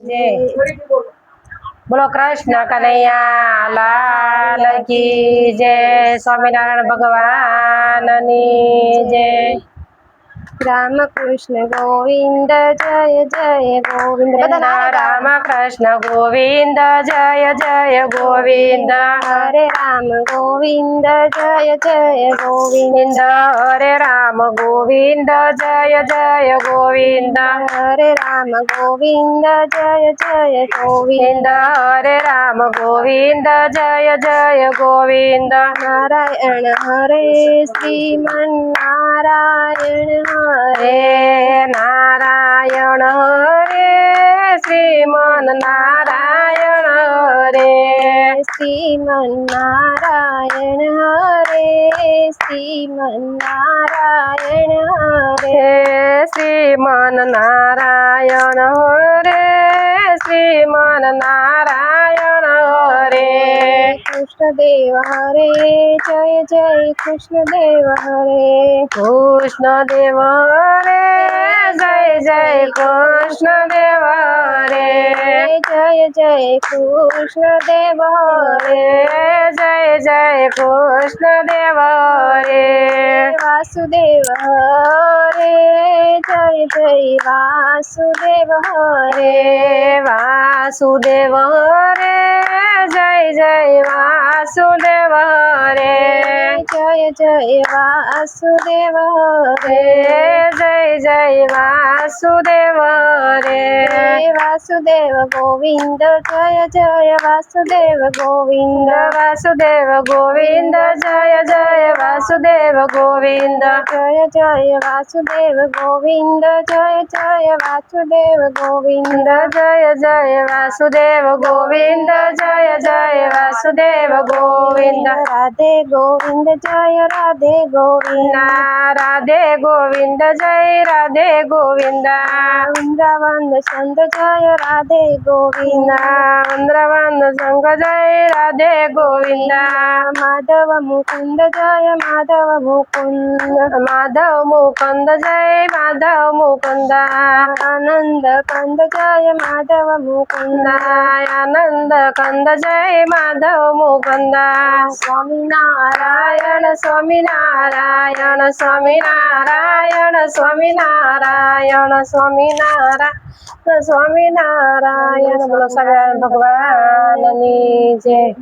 जय। बोलो कृष्ण कन्हैया लाल की जय। स्वामीनारायण भगवान नी जय। राम कृष्ण गोविंद जय जय गोविंद। राम कृष्ण गोविंद जय जय गोविंद। हरे राम गोविंद जय जय गोविंद। हरे राम गोविंद जय जय गोविंद। हरे राम गोविंद जय जय गोविंद। हरे राम गोविंद जय जय गोविंद। नारायण हरे श्रीमन्नारायण हरे नारायण हरे श्रीमन्नारायण हरे। श्रीमन्नारायण हरे श्रीमन्नारायण हरे। श्रीमन्नारायण हरे श्रीमन्नारायण हरे। कृष्णदेव हरे जय जय कृष्णदेव हरे। कृष्णदेव हरे जय जय कृष्णदेव हरे। जय जय कृष्णदेव हरे। जय जय कृष्णदेव हरे। वासुदेव हरे जय जय वासुदेव हरे। वासुदेव हरे जय जय वासुदेव हरे। जय जय वासुदेव हरे। जय जय वासुदेव हरे। वासुदेव गोविंद जय जय वासुदेव गोविंद। वासुदेव गोविंद जय जय वासुदेव गोविंद। जय जय वासुदेव गोविंद जय जय वासुदेव गोविंद। जय जय वासुदेव गोविंद जय जय वासुदेव गोविंद। राधे गोविंद जय राधे गोविंद। राधे गोविंद जय राधे गोविंद। वृंदावन संत जय राधे गोविंद। वृंदावन संग जय राधे गोविंद। माधव मुकुंद जय माधव मुकुंद। माधव मुकुंद जय माधव मुकुंद। आनंद कंद जय माधव मुकुंद। आनंद कंद जय माधव मुकुंद। स्वामी नारायण स्वामी नारायण स्वामी नारायण स्वामी नारायण स्वामी नारायण स्वामी नारायण। बोलो स्वामीनारायण भगवान नी जय।